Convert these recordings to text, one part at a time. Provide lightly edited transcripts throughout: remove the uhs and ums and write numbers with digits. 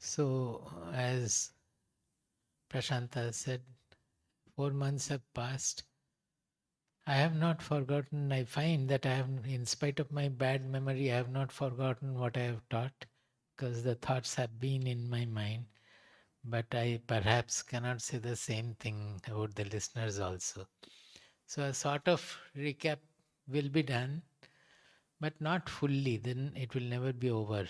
So, as Prashanta said, 4 months have passed. I have not forgotten. I find that I have, in spite of my bad memory, I have not forgotten what I have taught because the thoughts have been in my mind. But I perhaps cannot say the same thing about the listeners also. So, a sort of recap will be done, but not fully. Then it will never be over.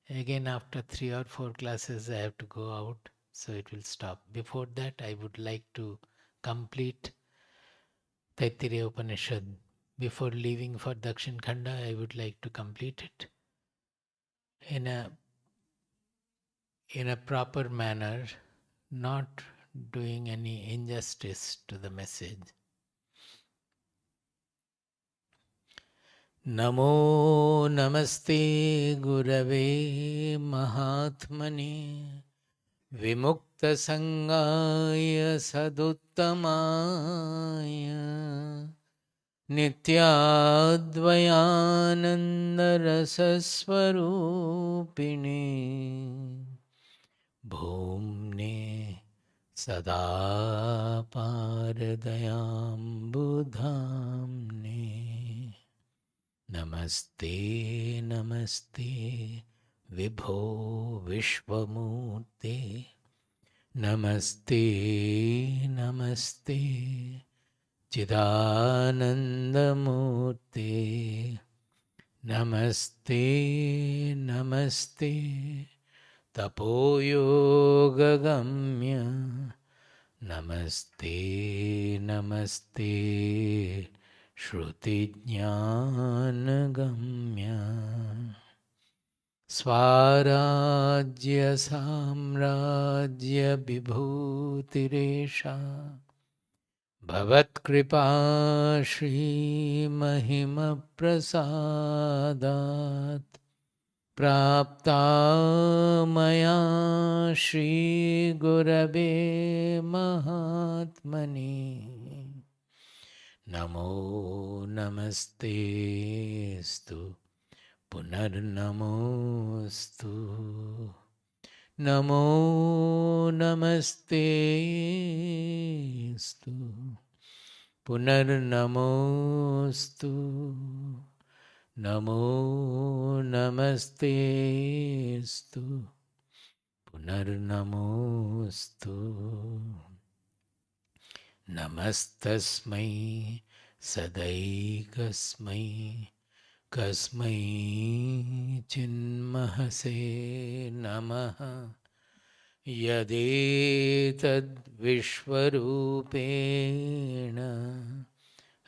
Again, after 3 or 4 classes, I have to go out, so it will stop. Before that, I would like to complete Taittiriya Upanishad. Before leaving for Dakshin Khanda, I would like to complete it in a proper manner, not doing any injustice to the message. Namo Namaste Gurave Mahatmane Vimuktasangaya Saduttamaya Nityadvayanandarasaswarupine Bhumne Sada Paradayambudhamne Namaste Namaste Vibho Vishwamurte Namaste Namaste Chidanandamurte Namaste Namaste Tapoyogagamya Namaste Namaste Shrutijnanagamya Swarajya Samrajya Vibhutiresha Bhavatkripa Shri Mahima Prasadat Prapta Maya Shri Gurave Mahatmani Namo Namaste Punarnamostu Namo Namaste Punarnamostu Namo Namaste Punarnamostu Namastasmai Sadaikasmai Kasmai Chinmahase Namaha Yadetad Vishwarupena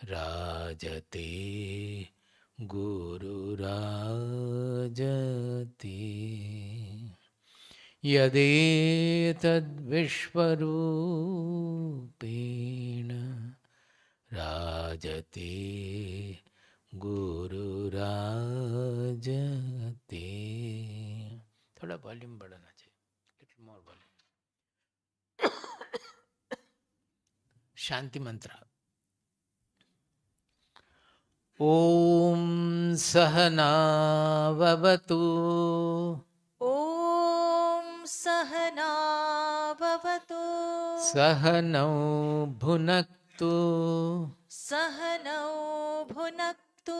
Rajate Guru Rajati Yadetad Vishwarupena Rajate Guru Rajate. थोड़ा volume बढ़ाना चाहिए, little more volume. शांति मंत्र. ओम सहना भवतु ॐ सहना भवतु सहनौ भुनक्तु सहनौ भुनक्तु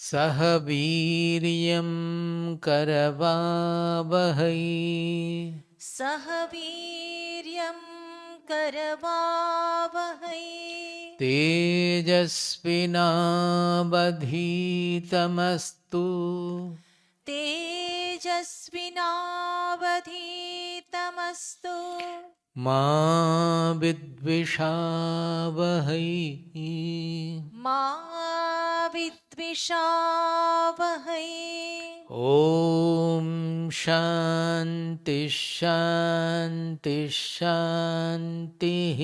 सह वीर्यं करवावहै सह वीर्यं करवावहै तेजस्विनावधीतमस्तु तेजस्विनावधीतमस्तु मा विद्विषावहै मा विद्विषावहै ॐ शान्ति शान्ति शान्तिः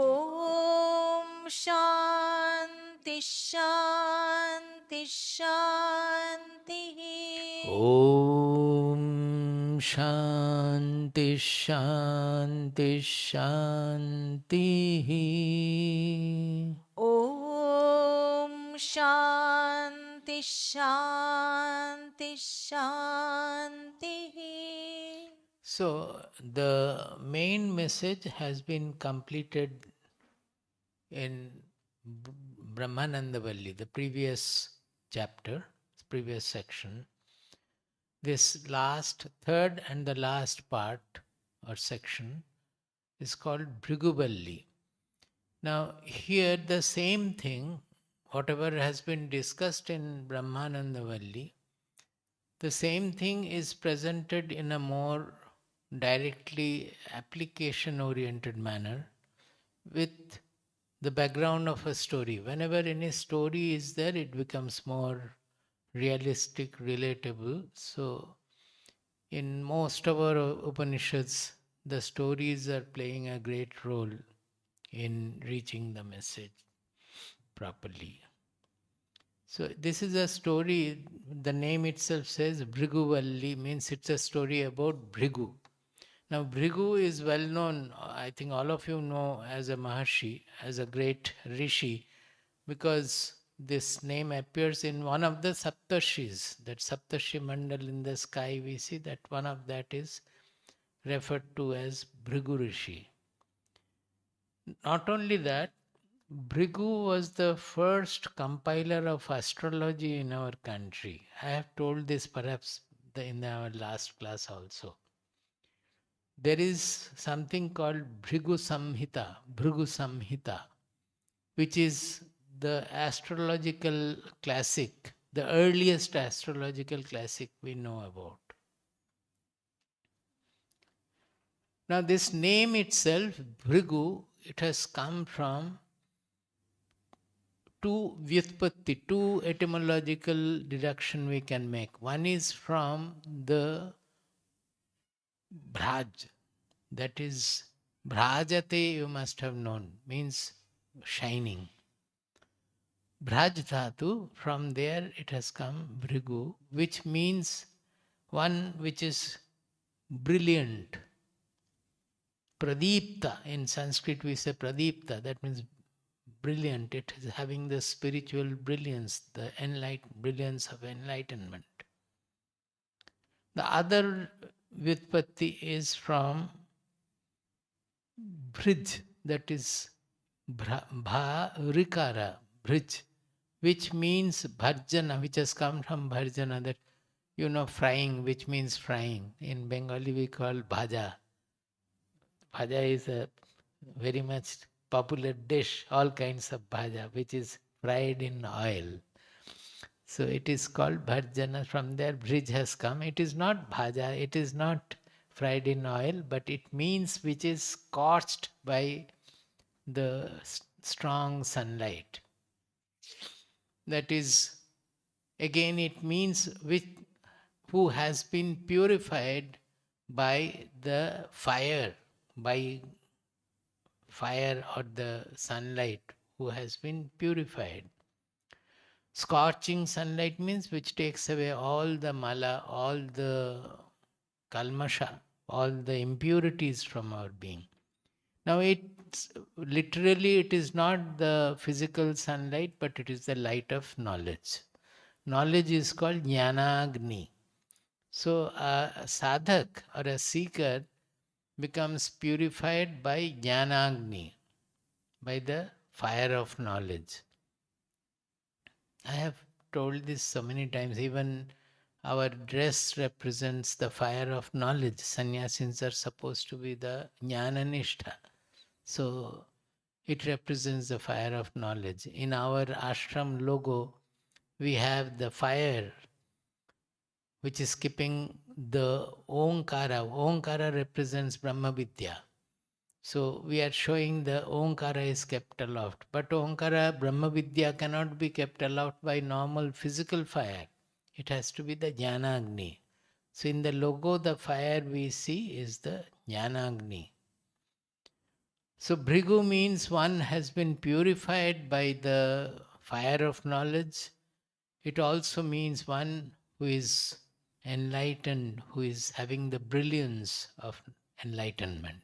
ॐ शान्ति शान्ति शान्तिः ॐ शान्ति शान्ति शान्तिः ॐ शान्ति शान्ति Shantihi. So the main message has been completed in Brahmananda Valli, the previous chapter, previous section. This last, third and the last part or section is called Bhrigu Valli. Now here the same thing, whatever has been discussed in Brahmananda Valli, the same thing is presented in a more directly application oriented manner with the background of a story. Whenever any story is there, it becomes more realistic, relatable. So in most of our Upanishads, the stories are playing a great role in reaching the message properly. So this is a story, the name itself says Bhrigu Valli, means it's a story about Bhrigu. Now Bhrigu is well known, I think all of you know, as a Maharshi, as a great Rishi, because this name appears in one of the Saptashis, that Saptashi Mandal in the sky we see, that one of that is referred to as Bhrigu Rishi. Not only that, Bhrigu was the first compiler of astrology in our country. I have told this perhaps in our last class also. There is something called Bhrigu Samhita, which is the astrological classic, the earliest astrological classic we know about. Now this name itself, Bhrigu, it has come from two vyutpatti, two etymological deduction we can make. One is from the Bhraj, that is Bhrajate, you must have known, means shining. Bhraj Dhatu, from there it has come Bhrigu, which means one which is brilliant. Pradipta, in Sanskrit we say Pradipta, that means brilliant. It is having the spiritual brilliance, the brilliance of enlightenment. The other Vyutpatti is from Bhrij, that is Bharikara, Bhrij, which means Bharjana, which has come from Bharjana, that frying, which means frying. In Bengali we call Bhaja. Bhaja is a very much popular dish, all kinds of bhaja, which is fried in oil. So it is called bharjana. From there, bhrij has come. It is not bhaja, it is not fried in oil, but it means which is scorched by the strong sunlight. That is, again, it means who has been purified by the fire, by fire or the sunlight, who has been purified. Scorching sunlight means which takes away all the mala, all the kalmasha, all the impurities from our being. Now literally it is not the physical sunlight, but it is the light of knowledge. Knowledge is called jnanagni. So a sadhak or a seeker becomes purified by jnanagni, by the fire of knowledge. I have told this so many times, even our dress represents the fire of knowledge. Sannyasins are supposed to be the jnananishta. So it represents the fire of knowledge. In our ashram logo, we have the fire which is keeping the Omkara. Omkara represents Brahma Vidya. So we are showing the Omkara is kept aloft. But Omkara, Brahma Vidya cannot be kept aloft by normal physical fire. It has to be the Jnanagni. So in the logo, the fire we see is the Jnanagni. So Bhrigu means one has been purified by the fire of knowledge. It also means one who is enlightened, who is having the brilliance of enlightenment.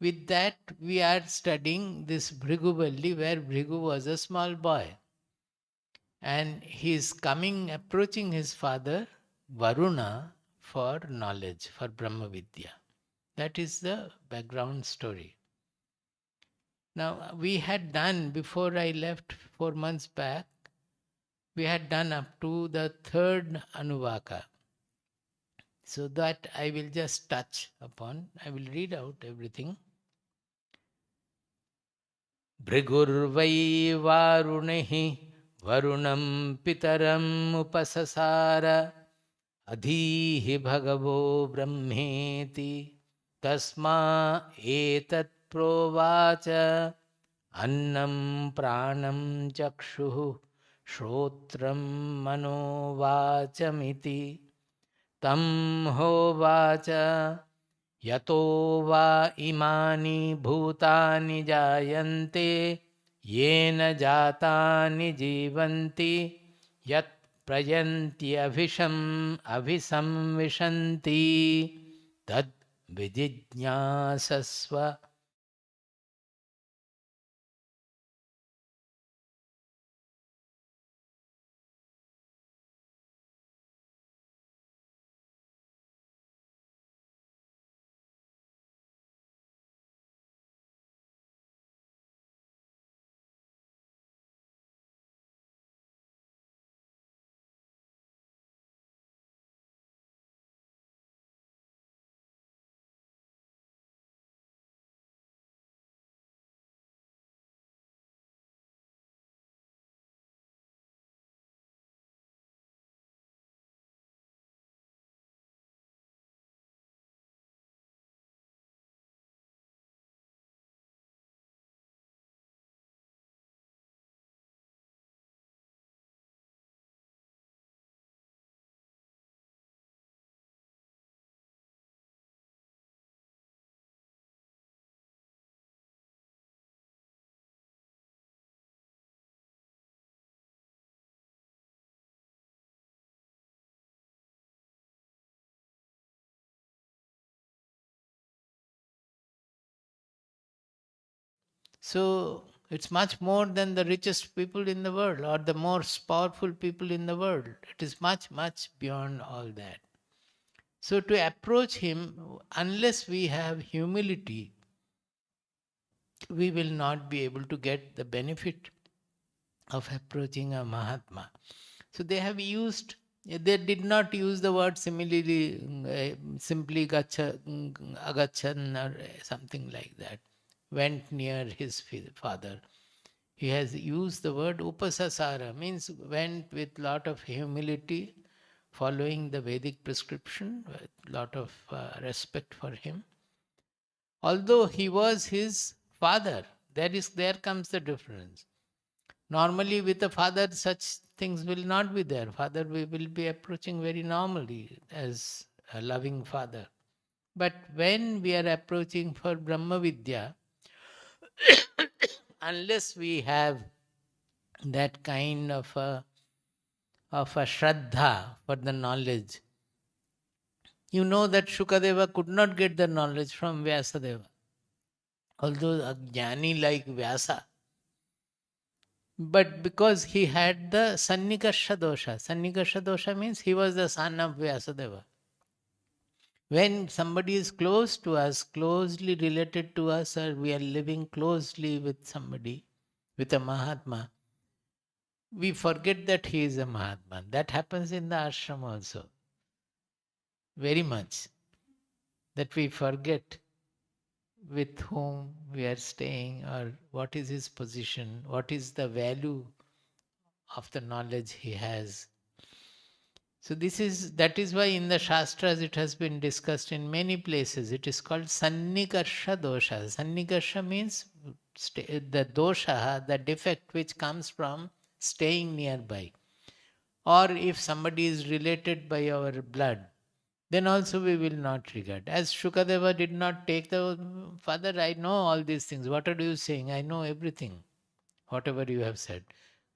With that, we are studying this Bhrigu Valli, where Bhrigu was a small boy. And he is approaching his father, Varuna, for knowledge, for Brahma Vidya. That is the background story. Now, we had done, before I left 4 months back, we had done up to the third Anuvaka. So that I will just touch upon. I will read out everything. Bhrigurvai Varunihi Varunam Pitaram Upasasara Adhihi Bhagavo Brahmeti Tasma Etat Provacha Annam Pranam Chakshu Srotram Mano Vachamiti Tam Hovacha Yato va imani bhutani jayante yena jatani jivanti yat prayanti avisamvishanti tad vidijñāsasva. So it's much more than the richest people in the world or the most powerful people in the world. It is much, much beyond all that. So to approach him, unless we have humility, we will not be able to get the benefit of approaching a Mahatma. So they did not use the word similarly, simply agachan or something like that, went near his father. He has used the word upasasara, means went with lot of humility, following the Vedic prescription, with lot of respect for him. Although he was his father, there comes the difference. Normally, with a father, such things will not be there. Father, we will be approaching very normally as a loving father. But when we are approaching for Brahma Vidya, unless we have that kind of a shraddha for the knowledge, you know that Shukadeva could not get the knowledge from Vyasadeva. Although a jnani like Vyasa, but because he had the Sannikarsha dosha. Sannikarsha dosha means he was the son of Vyasadeva. When somebody is close to us, closely related to us, or we are living closely with somebody, with a Mahatma, we forget that he is a Mahatma. That happens in the ashram also. Very much. That we forget with whom we are staying or what is his position, what is the value of the knowledge he has. So that is why in the Shastras it has been discussed in many places. It is called Sannikarsha dosha. Sannikarsha means the dosha, the defect which comes from staying nearby. Or if somebody is related by our blood, then also we will not regard. As Shukadeva did not take the father, I know all these things. What are you saying? I know everything, whatever you have said.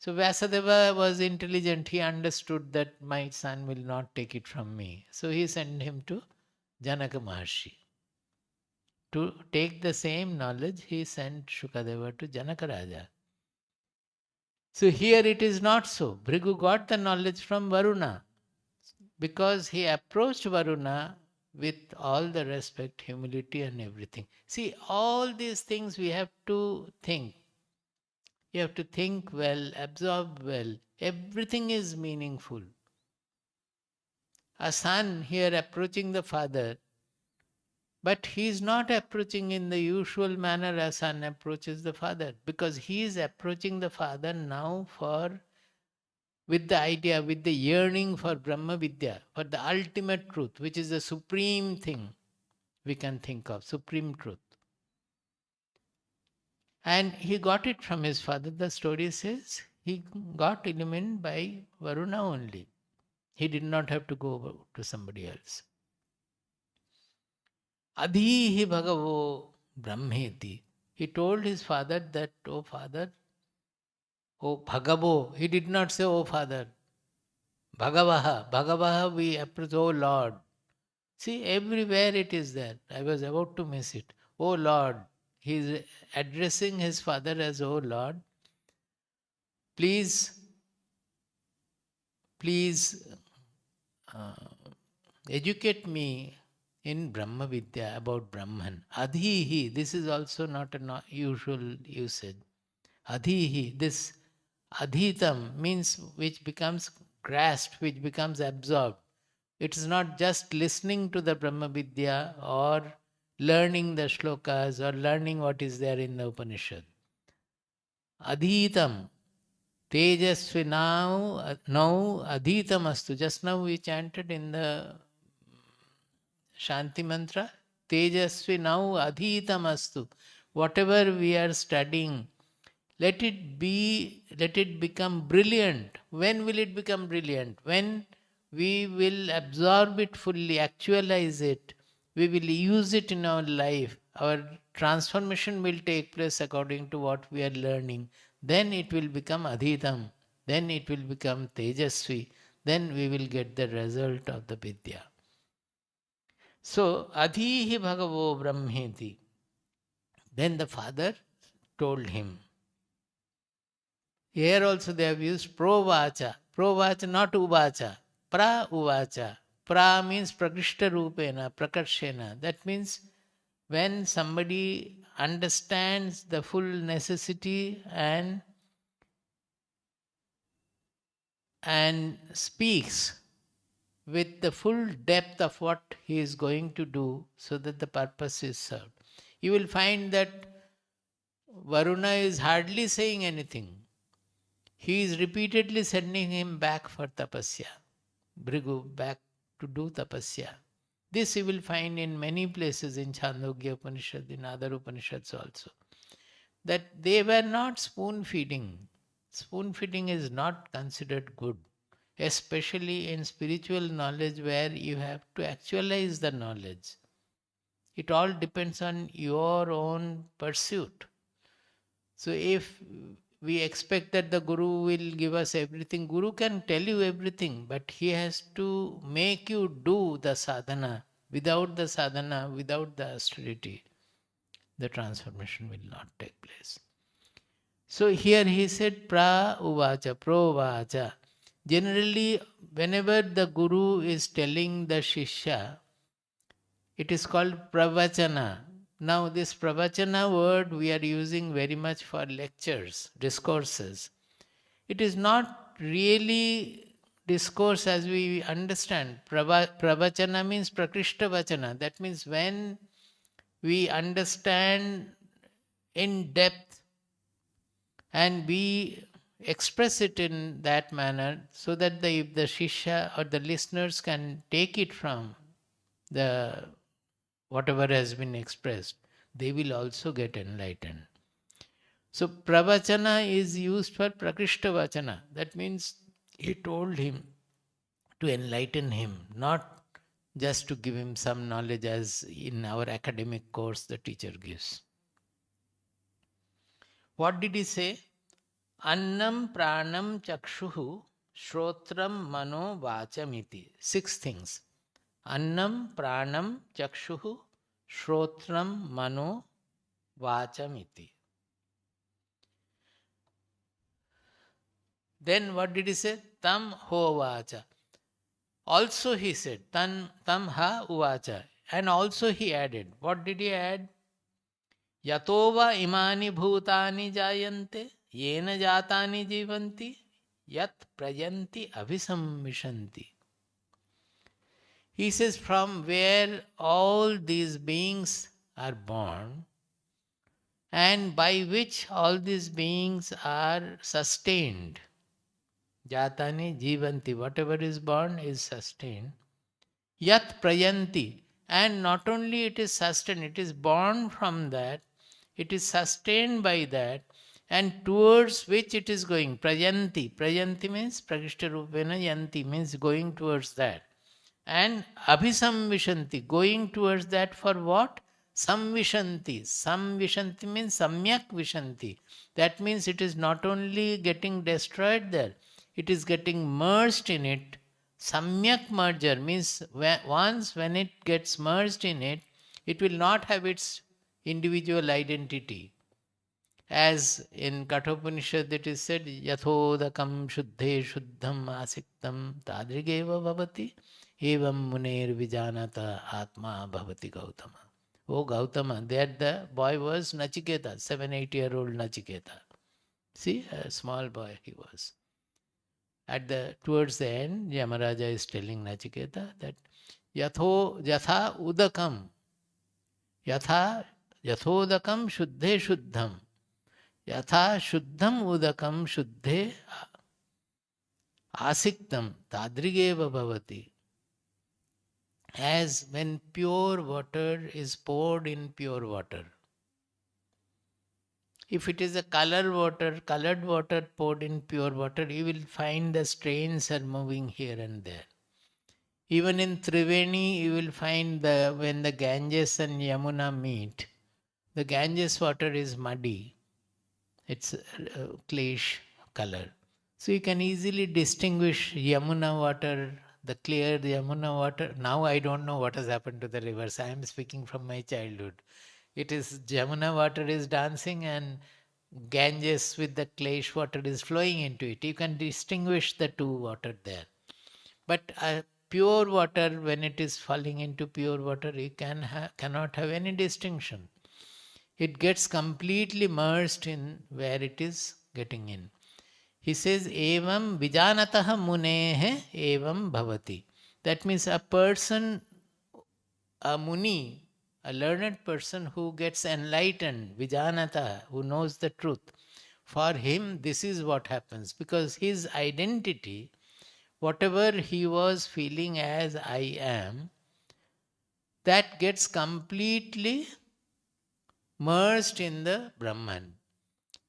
So Vyasadeva was intelligent. He understood that my son will not take it from me. So he sent him to Janaka Maharshi. To take the same knowledge, he sent Shukadeva to Janaka Raja. So here it is not so. Bhrigu got the knowledge from Varuna because he approached Varuna with all the respect, humility, and everything. See, all these things we have to think. You have to think well, absorb well. Everything is meaningful. A son here approaching the father, but he is not approaching in the usual manner a son approaches the father, because he is approaching the father now for with the idea, with the yearning for Brahma Vidya, for the ultimate truth, which is the supreme thing we can think of, supreme truth. And he got it from his father. The story says he got illumined by Varuna only. He did not have to go to somebody else. Adhihi bhagavo brahmeti. He told his father that, oh father, oh bhagavo. He did not say, oh father. Bhagavaha. Bhagavaha we approach, oh Lord. See, everywhere it is there. I was about to miss it. Oh Lord. He is addressing his father as, oh Lord. Please uh, educate me in Brahma Vidya about Brahman. Adhihi, this is also not a usual usage. Adhihi, this adhitam means which becomes grasped, which becomes absorbed. It is not just listening to the Brahma Vidya or learning the shlokas or learning what is there in the Upanishad. Adhitam, Tejasvi now adhitam astu. Just now we chanted in the Shanti mantra. Tejasvi now adhitam astu. Whatever we are studying, let it become brilliant. When will it become brilliant? When we will absorb it fully, actualize it, we will use it in our life. Our transformation will take place according to what we are learning. Then it will become adhitam. Then it will become tejasvi. Then we will get the result of the vidya. So, adhihi bhagavo brahmeti. Then the father told him. Here also they have used provacha. Provacha, not uvacha. Pra uvacha. Pra means prakrishta rupena, prakarshena. That means when somebody understands the full necessity and speaks with the full depth of what he is going to do so that the purpose is served. You will find that Varuna is hardly saying anything. He is repeatedly sending him back for tapasya. Bhrigu back to do tapasya. This you will find in many places in Chandogya Upanishad, in other Upanishads also. That they were not spoon feeding. Spoon feeding is not considered good, especially in spiritual knowledge where you have to actualize the knowledge. It all depends on your own pursuit. So if we expect that the Guru will give us everything, Guru can tell you everything, but he has to make you do the sadhana. Without the sadhana, without the austerity, the transformation will not take place. So here he said pra uvacha, pro uvacha. Generally, whenever the Guru is telling the Shishya, it is called pravachana. Now, this pravachana word we are using very much for lectures, discourses. It is not really discourse as we understand. Pravachana means prakrishta vachana. That means when we understand in depth and we express it in that manner so that the shishya or the listeners can take it from the whatever has been expressed, they will also get enlightened. So pravachana is used for prakrishta vachana. That means he told him to enlighten him, not just to give him some knowledge as in our academic course the teacher gives. What did he say? Annam pranam chakshu srotram mano vachamiti. 6 things. Annam pranam chakshu srotram mano vachamiti. Then what did he say? Tam hovacha. Also he said, tam ha uvacha. And also he added. What did he add? Yatova imani bhutani jayante, yena jatani jivanti, yat prayanti abhisamvishanti. He says, from where all these beings are born, and by which all these beings are sustained. Jatani jivanti, whatever is born is sustained. Yat prayanti, and not only it is sustained, it is born from that, it is sustained by that, and towards which it is going. Prayanti. Prayanti means prakishta rupena yanti, means going towards that. And abhisamvishanti, going towards that for what? Samvishanti. Samvishanti means samyak vishanti. That means it is not only getting destroyed there, it is getting merged in it. Samyak merger means once when it gets merged in it, it will not have its individual identity. As in Kathopanishad it is said, Yathodakam shuddhe shuddham asiktam tadrigeva bhavati evam muner vijanata atma bhavati Gautama. Oh Gautama, there the boy was Nachiketa, 7-8-year-old Nachiketa. See, a small boy he was. Towards the end, Yamaraja is telling Nachiketa that yatha udakam, yathodakam shuddhe shuddham, yatha shuddham udakam shuddhe asiktam tadrigeva bhavati. As when pure water is poured in pure water. If it is a colored water poured in pure water, you will find the strains are moving here and there. Even in Triveni, you will find when the Ganges and Yamuna meet, the Ganges water is muddy. It's clayish color. So you can easily distinguish Yamuna water, the clear Yamuna water. Now I don't know what has happened to the rivers. I am speaking from my childhood. It is Yamuna water is dancing and Ganges with the clayish water is flowing into it. You can distinguish the two water there. But pure water, when it is falling into pure water, you cannot have any distinction. It gets completely merged in where it is getting in. He says, evam vijanataha munehe evam bhavati. That means a person, a muni, a learned person who gets enlightened, vijanata, who knows the truth, for him this is what happens. Because his identity, whatever he was feeling as I am, that gets completely merged in the Brahman.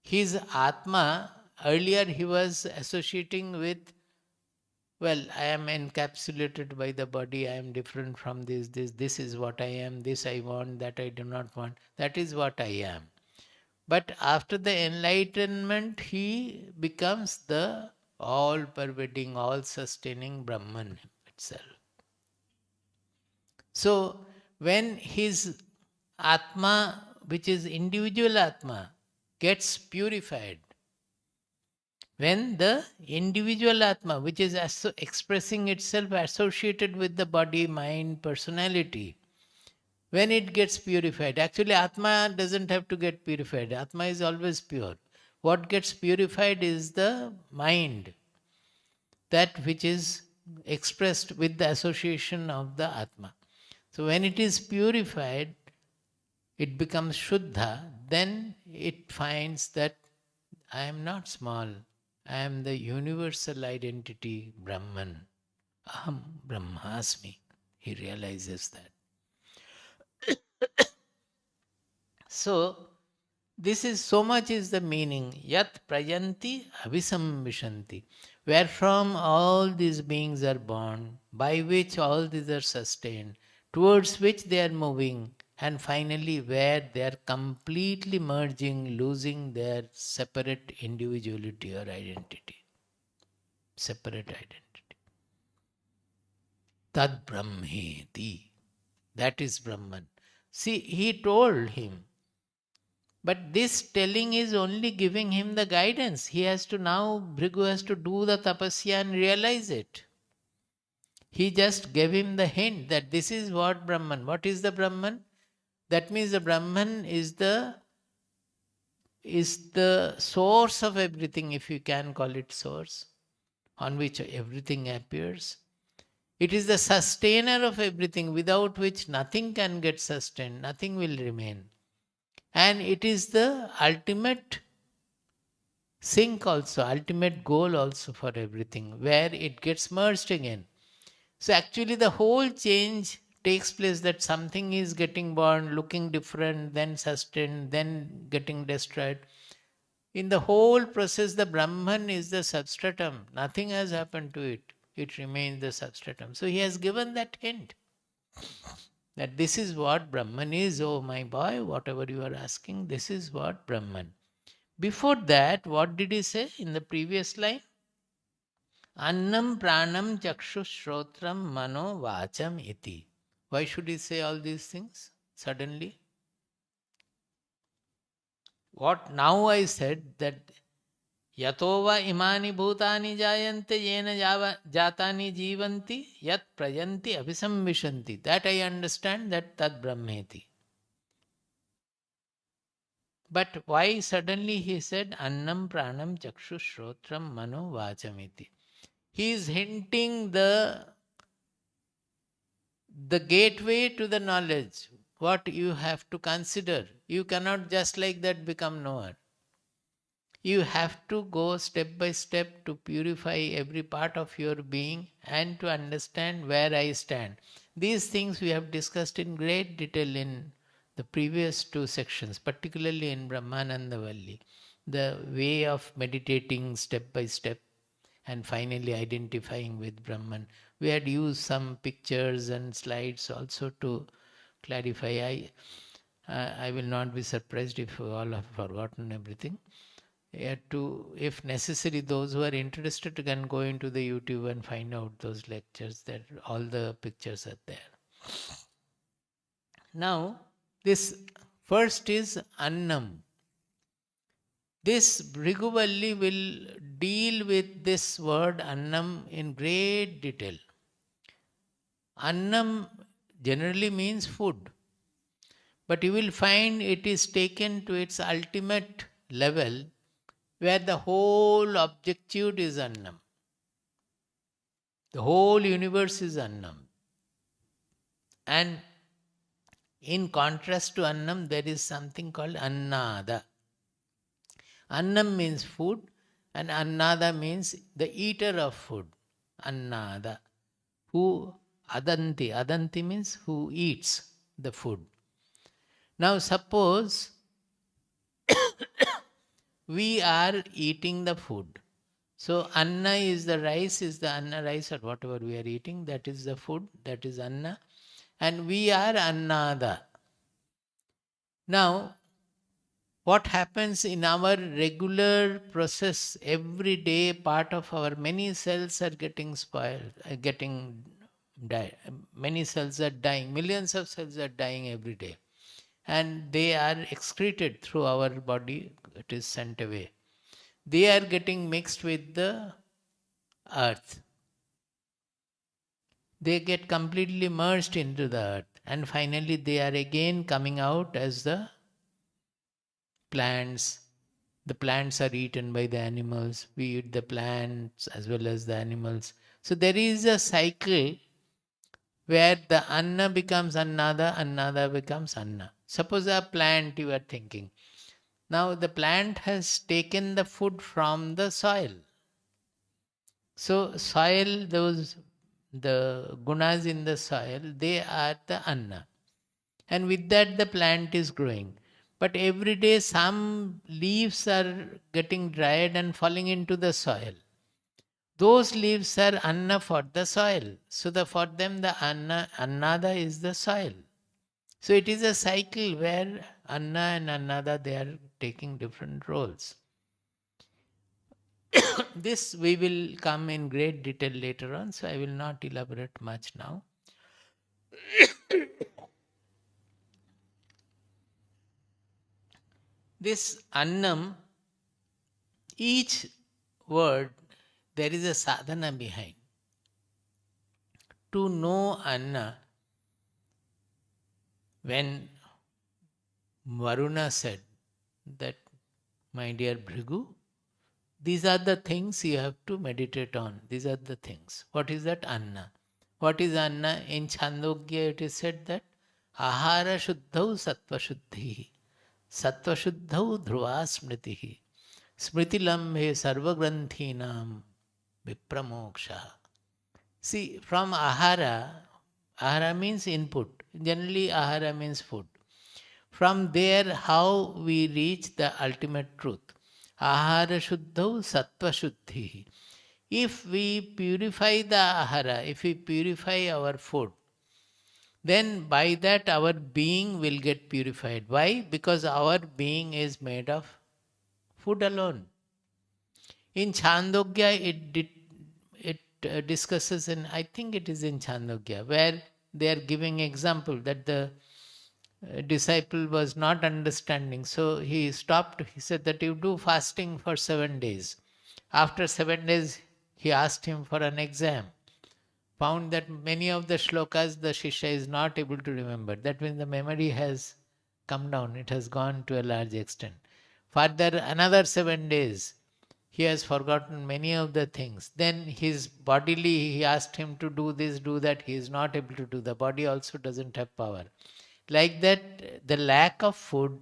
His Atma, earlier he was associating with, well, I am encapsulated by the body, I am different from this is what I am, this I want, that I do not want, that is what I am. But after the enlightenment, he becomes the all-pervading, all-sustaining Brahman itself. So, when his Atma, which is individual Atma, gets purified, when the individual Atma, which is expressing itself associated with the body, mind, personality, when it gets purified, actually Atma doesn't have to get purified. Atma is always pure. What gets purified is the mind, that which is expressed with the association of the Atma. So when it is purified, it becomes Shuddha, then it finds that I am not small. I am the universal identity, Brahman. Aham Brahmasmi. He realizes that. So, this is so much is the meaning. Yat prayanti abhisamvishanti. Wherefrom all these beings are born, by which all these are sustained, towards which they are moving, and finally where they are completely merging, losing their separate individuality or identity. Separate identity. Tad Brahmeti. That is Brahman. See, he told him, But this telling is only giving him the guidance. He has to now, Bhrigu has to do the tapasya and realize it. He just gave him the hint that this is what Brahman. What is the Brahman? That means the Brahman is the source of everything, if you can call it source, on which everything appears. It is the sustainer of everything, without which nothing can get sustained, nothing will remain. And it is the ultimate sink also, ultimate goal also for everything, where it gets merged again. So actually the whole change takes place, that something is getting born, looking different, then sustained, then getting destroyed. In the whole process, the Brahman is the substratum. Nothing has happened to it. It remains the substratum. So he has given that hint that this is what Brahman is. Oh my boy, whatever you are asking, this is what Brahman. Before that, what did he say in the previous line? Annam Pranam Chakshu Srotram Mano Vacham iti. Why should he say all these things suddenly? What now I said that Yatova imani bhutani jayante yena jatani jivanti yat prayanti abhisamvishanti. That I understand, that tad brahmeti. But why suddenly he said Annam Pranam Chakshu Srotram Mano Vachamiti? He is hinting the gateway to the knowledge, what you have to consider. You cannot just like that become knower. You have to go step by step to purify every part of your being and to understand where I stand. These things we have discussed in great detail in the previous two sections, particularly in Brahmananda Valli. The way of meditating step by step and finally identifying with Brahman. We had used some pictures and slides also to clarify. I will not be surprised if you all have forgotten everything. If necessary, those who are interested can go into the YouTube and find out those lectures, that all the pictures are there. Now, this first is Annam. This Bhrigu Valli will deal with this word Annam in great detail. Annam generally means food, but you will find it is taken to its ultimate level, where the whole objectude is Annam. The whole universe is Annam. And in contrast to Annam, there is something called Annada. Annam means food, and Annada means the eater of food. Annada. Who adanti. Adanti means who eats the food. Now suppose we are eating the food. So Anna is the rice, is the Anna rice or whatever we are eating, that is the food, that is Anna. And we are Annada. Now, what happens in our regular process, every day part of our many cells are getting spoiled, many cells are dying, millions of cells are dying every day. And they are excreted through our body, it is sent away. They are getting mixed with the earth. They get completely merged into the earth. And finally they are again coming out as the plants. The plants are eaten by the animals. We eat the plants as well as the animals. So there is a cycle where the Anna becomes Annada, Annada becomes Anna. Suppose a plant you are thinking. Now the plant has taken the food from the soil. So soil, the gunas in the soil, they are the Anna. And with that the plant is growing. But every day some leaves are getting dried and falling into the soil. Those leaves are Anna for the soil. So for them the Annada is the soil. So it is a cycle where Anna and Annada, they are taking different roles. This we will come in great detail later on, so I will not elaborate much now. This Annam, each word, there is a sadhana behind. To know Anna, when Varuna said that, my dear Bhrigu, these are the things you have to meditate on. These are the things. What is that? Anna. What is Anna? In Chandogya it is said that Ahara Shuddhau Sattva Shuddhi. Sattva Shuddhau Dhruva Smritihi. Smriti Lambhe Sarva Granthinam Vipramoksha. See, from ahara means input. Generally, ahara means food. From there, how we reach the ultimate truth. Ahara shuddhau sattva shuddhi. If we purify the ahara, if we purify our food, then by that our being will get purified. Why? Because our being is made of food alone. In Chandogya, it discusses, and I think it is in Chandogya, where they are giving example that the disciple was not understanding. So he stopped. He said that you do fasting for 7 days. After 7 days, he asked him for an exam. Found that many of the shlokas the Shishya is not able to remember. That means the memory has come down. It has gone to a large extent. Further, another 7 days, he has forgotten many of the things. Then his bodily, he asked him to do this, do that. He is not able to do. The body also doesn't have power. Like that, the lack of food,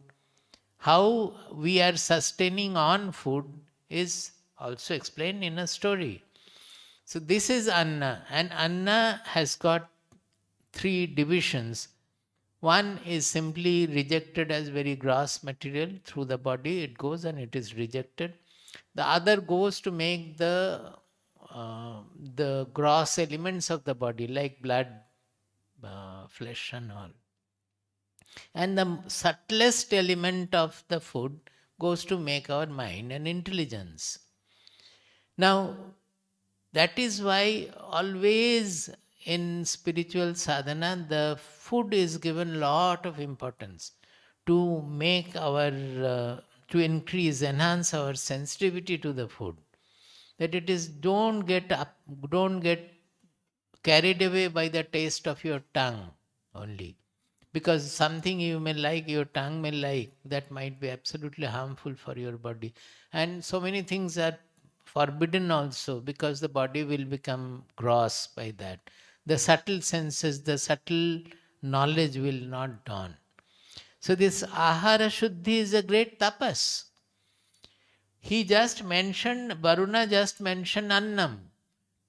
how we are sustaining on food is also explained in a story. So this is Anna, and Anna has got 3 divisions. One is simply rejected as very gross material through the body. It goes and it is rejected. The other goes to make the gross elements of the body, like blood, flesh and all. And the subtlest element of the food goes to make our mind and intelligence. Now, that is why always in spiritual sadhana, the food is given lot of importance to make our, to increase, enhance our sensitivity to the food. That it is, don't get carried away by the taste of your tongue only. Because something you may like, your tongue may like, that might be absolutely harmful for your body. And so many things are forbidden also, because the body will become gross by that. The subtle senses, the subtle knowledge will not dawn. So this ahara shuddhi is a great tapas. He just mentioned, Varuna just mentioned Annam.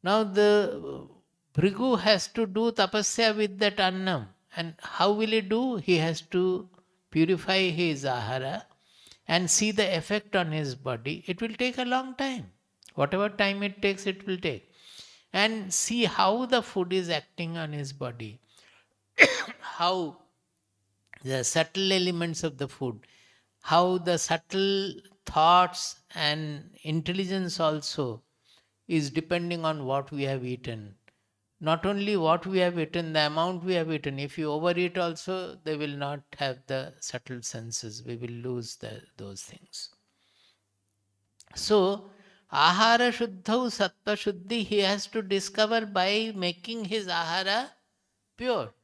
Now the Bhrigu has to do tapasya with that Annam. And how will he do? He has to purify his ahara and see the effect on his body. It will take a long time. Whatever time it takes, it will take. And see how the food is acting on his body. How the subtle elements of the food, how the subtle thoughts and intelligence also is depending on what we have eaten. Not only what we have eaten, the amount we have eaten. If you overeat also, they will not have the subtle senses. We will lose those things. So, ahara shuddhau sattva shuddhi, he has to discover by making his ahara pure.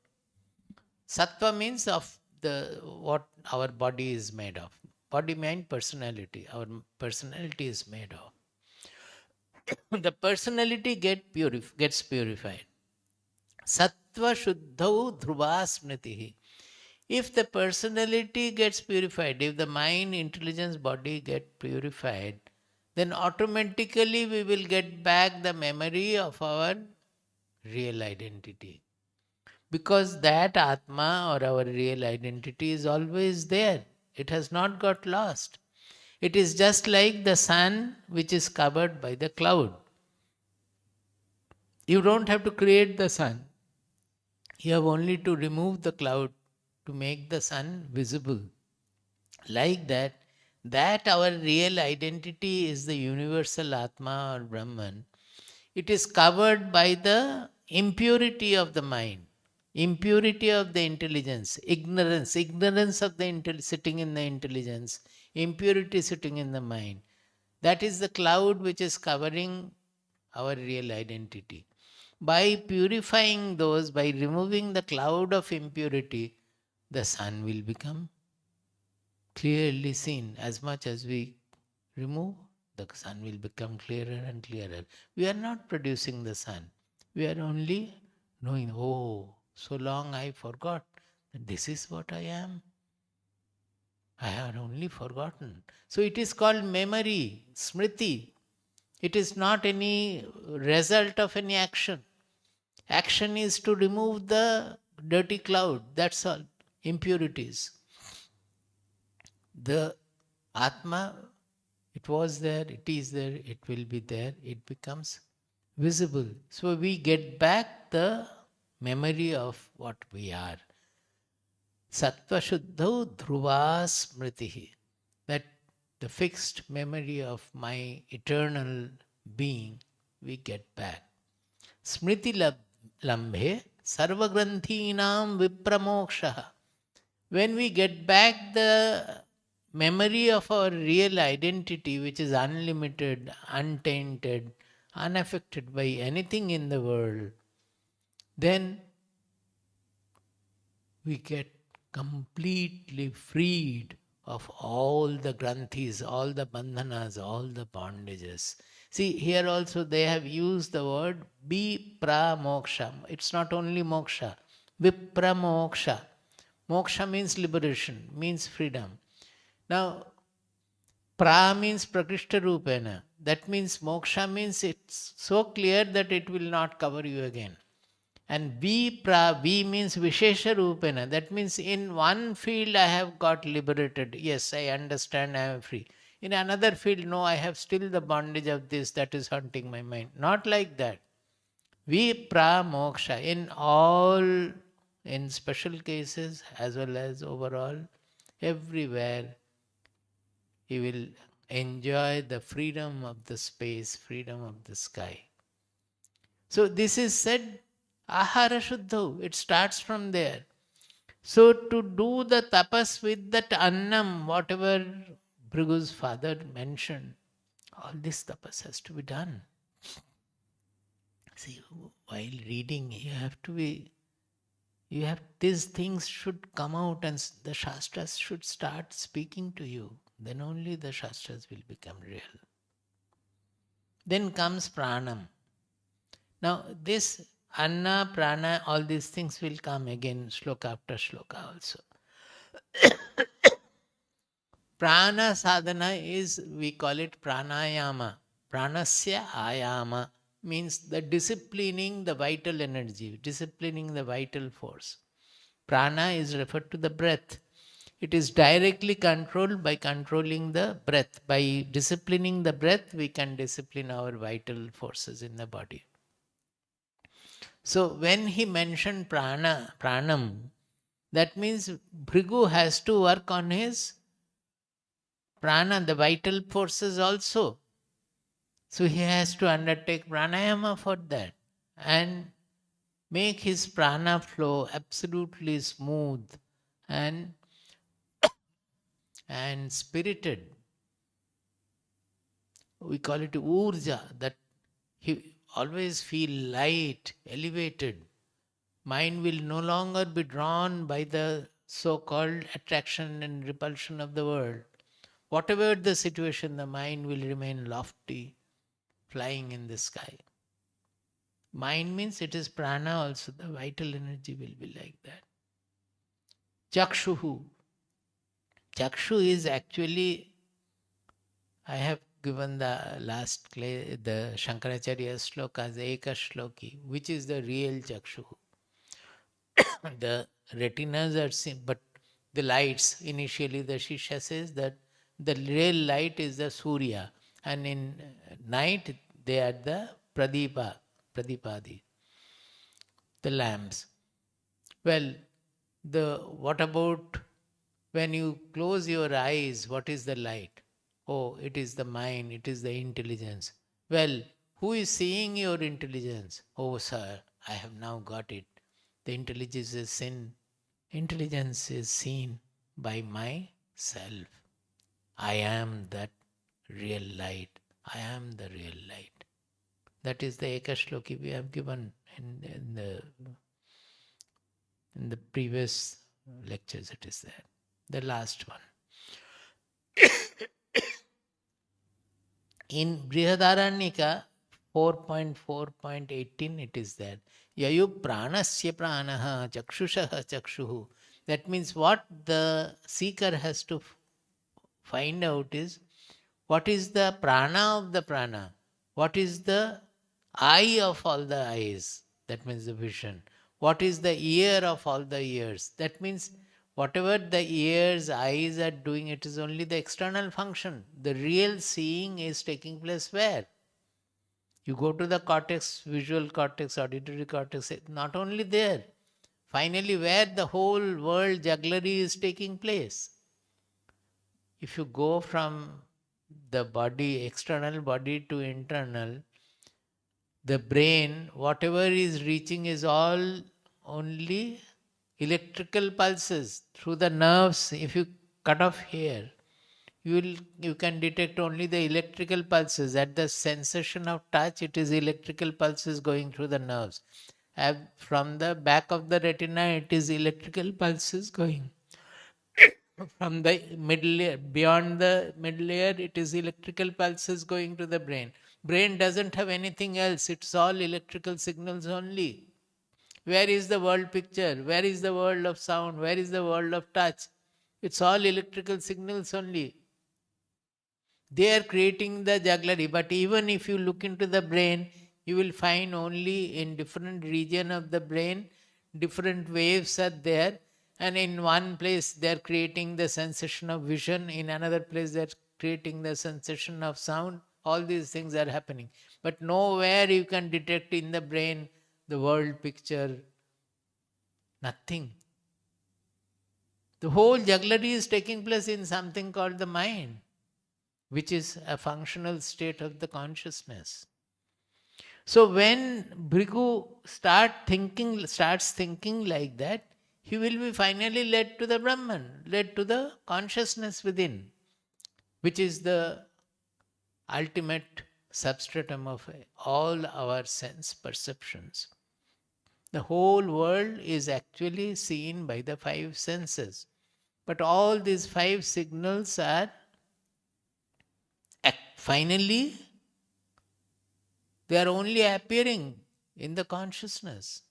Sattva means of what our body is made of. Body, mind, personality. Our personality is made of. The personality gets purified. Sattva shuddhau dhruva smritihi. If the personality gets purified, if the mind, intelligence, body get purified, then automatically we will get back the memory of our real identity. Because that Atma or our real identity is always there. It has not got lost. It is just like the sun which is covered by the cloud. You don't have to create the sun. You have only to remove the cloud to make the sun visible. Like that our real identity is the universal Atma or Brahman. It is covered by the impurity of the mind. impurity of the intelligence, ignorance of the sitting in the intelligence, impurity sitting in the mind. That is the cloud which is covering our real identity. By purifying those, by removing the cloud of impurity, the sun will become clearly seen. As much as we remove, the sun will become clearer and clearer. We are not producing the sun. We are only knowing, oh, so long I forgot that this is what I am. I have only forgotten. So it is called memory, smriti. It is not any result of any action. Action is to remove the dirty cloud, that's all, impurities. The Atma, it was there, it is there, it will be there, it becomes visible. So we get back the memory of what we are. Sattva Shuddhau Dhruva Smritihi. That the fixed memory of my eternal being we get back. Smriti Lambhe Sarvagrantheenam Vipramoksha. When we get back the memory of our real identity, which is unlimited, untainted, unaffected by anything in the world, then we get completely freed of all the granthis, all the bandhanas, all the bondages. See, here also they have used the word vipramoksha. It's not only moksha, vipramoksha. Moksha means liberation, means freedom. Now, pra means prakrishta rupena. That means moksha means it's so clear that it will not cover you again. And V means Vishesha Rupena. That means in one field I have got liberated. Yes, I understand I am free. In another field, no, I have still the bondage of this that is haunting my mind. Not like that. Moksha. In special cases as well as overall, everywhere, he will enjoy the freedom of the space, freedom of the sky. So this is said Ahara Shuddho. It starts from there. So to do the tapas with that Annam, whatever Bhrigu's father mentioned, all this tapas has to be done. See, while reading, these things should come out and the Shastras should start speaking to you. Then only the Shastras will become real. Then comes Pranam. Now this Anna, Prana, all these things will come again, shloka after shloka also. Prana sadhana is, we call it pranayama. Pranasya ayama means the disciplining the vital energy, disciplining the vital force. Prana is referred to the breath. It is directly controlled by controlling the breath. By disciplining the breath, we can discipline our vital forces in the body. So when he mentioned pranam, that means Bhrigu has to work on his prana, the vital forces also. So he has to undertake pranayama for that and make his prana flow absolutely smooth and spirited. We call it urja, that he always feel light, elevated. Mind will no longer be drawn by the so-called attraction and repulsion of the world. Whatever the situation, the mind will remain lofty, flying in the sky. Mind means it is prana also, the vital energy will be like that. Chakshu. Chakshu is actually, I have given the the Shankaracharya sloka as Ekashloki, which is the real Chakshu. The retinas are seen, but the lights, initially the Shishya says that the real light is the Surya, and in night they are the Pradipadi, the lamps. Well, what about when you close your eyes, what is the light? Oh, it is the mind, it is the intelligence. Well, who is seeing your intelligence? Oh, sir, I have now got it. The intelligence is sin. Intelligence is seen by myself. I am that real light. I am the real light. That is the Ekashloki we have given in the previous lectures. It is there. The last one. In Bhrihadaranyaka 4.4.18 it is there. Yayu pranasya pranaha chakshushaha chakshuhu. That means what the seeker has to find out is what is the prana of the prana. What is the eye of all the eyes? That means the vision. What is the ear of all the ears? That means whatever the ears, eyes are doing, it is only the external function. The real seeing is taking place where? You go to the cortex, visual cortex, auditory cortex, not only there. Finally, where the whole world jugglery is taking place. If you go from the body, external body to internal, the brain, whatever is reaching is all only electrical pulses through the nerves. If you cut off here, you can detect only the electrical pulses. At the sensation of touch, it is electrical pulses going through the nerves. From the back of the retina, it is electrical pulses going. From the middle layer, beyond the middle layer, it is electrical pulses going to the brain. Brain doesn't have anything else. It's all electrical signals only. Where is the world picture? Where is the world of sound? Where is the world of touch? It's all electrical signals only. They are creating the jugglery. But even if you look into the brain, you will find only in different region of the brain, different waves are there. And in one place, they are creating the sensation of vision. In another place, they are creating the sensation of sound. All these things are happening. But nowhere you can detect in the brain the world picture. Nothing. The whole jugglery is taking place in something called the mind, which is a functional state of the consciousness. So when Bhrigu starts thinking like that, he will be finally led to the Brahman, led to the consciousness within, which is the ultimate substratum of all our sense perceptions. The whole world is actually seen by the five senses. But all these five signals are finally, they are only appearing in the consciousness.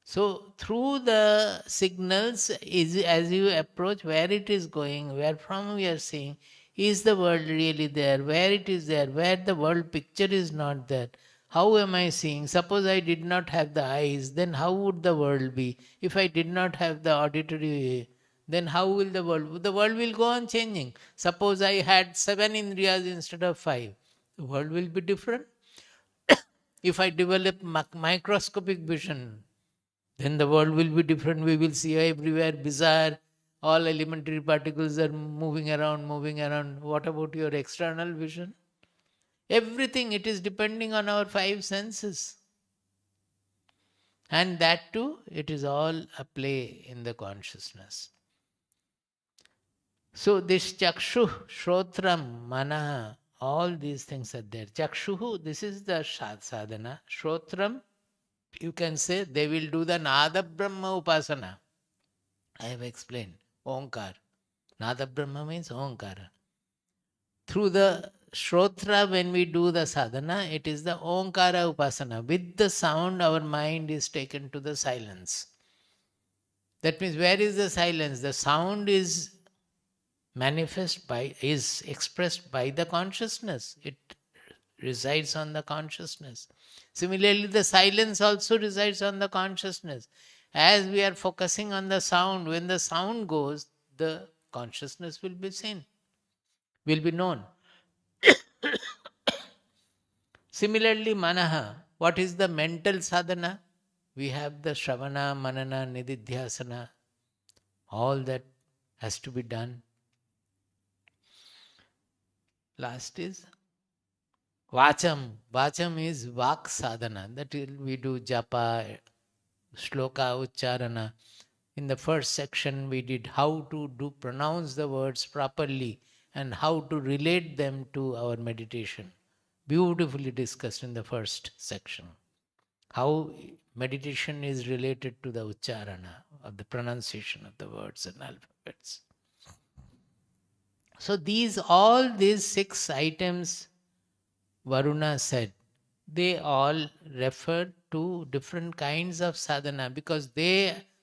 So through the signals, as you approach where it is going, where from we are seeing, is the world really there? Where it is there? Where the world picture is not there? How am I seeing? Suppose I did not have the eyes, then how would the world be? If I did not have the auditory, then how will the world? The world will go on changing. Suppose I had 7 indriyas instead of 5. The world will be different. If I develop microscopic vision, then the world will be different. We will see everywhere bizarre, all elementary particles are moving around, moving around. What about your external vision? Everything, it is depending on our five senses. And that too, it is all a play in the consciousness. So this Chakshu, Srotram, Manaha, all these things are there. Chakshuhu, this is the sadhana. Srotram, you can say they will do the Nada Brahma Upasana. I have explained. Omkar. Nada Brahma means Omkara. Through the Shrotra, when we do the sadhana, it is the Omkara Upasana. With the sound, our mind is taken to the silence. That means, where is the silence? The sound is expressed by the consciousness. It resides on the consciousness. Similarly, the silence also resides on the consciousness. As we are focusing on the sound, when the sound goes, the consciousness will be seen, will be known. Similarly, manaha, what is the mental sadhana? We have the shravana, manana, nididhyasana. All that has to be done. Last is Vacham. Vacham is vak sadhana. That we do japa, shloka ucharana. In the first section, we did how to pronounce the words properly and how to relate them to our meditation. Beautifully discussed in the first section. How meditation is related to the ucharana, of the pronunciation of the words and alphabets. So all these 6 items Varuna said, they all refer to different kinds of sadhana, because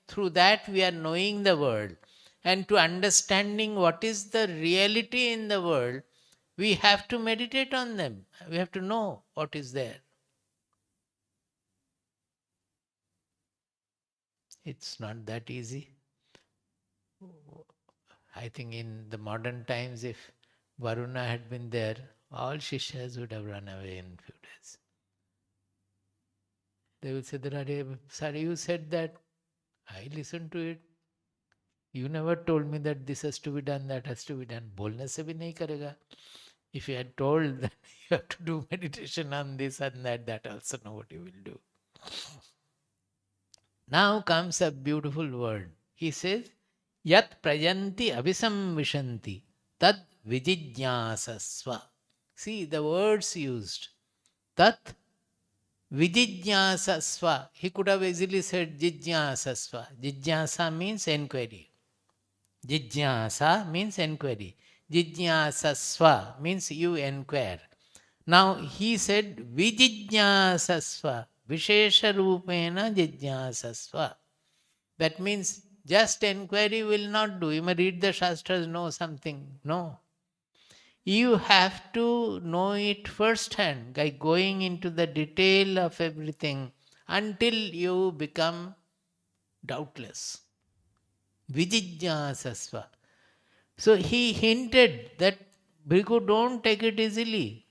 through that we are knowing the world. And to understanding what is the reality in the world, we have to meditate on them. We have to know what is there. It's not that easy. I think in the modern times, if Varuna had been there, all Shishyas would have run away in few days. They will say, Sorry, you said that. I listened to it. You never told me that this has to be done, that has to be done. Bolne se bhi nahi karega. If you had told that you have to do meditation on this and that also know what you will do. Now comes a beautiful word. He says, Yat prayanti abhisamvishanti tad vijijñāsasva. See the words used. Tat vijijñāsasva. He could have easily said jijñāsasva. Jijñāsa means enquiry. Jijñāsa means enquiry. Jijñāsasva means you inquire. Now he said vijijñāsasva. Vishesha rupena jijñāsasva. That means just inquiry will not do. You may read the Shastras, know something. No. You have to know it firsthand by going into the detail of everything until you become doubtless. Vijijñāsasva. So he hinted that, Bhrigu, don't take it easily.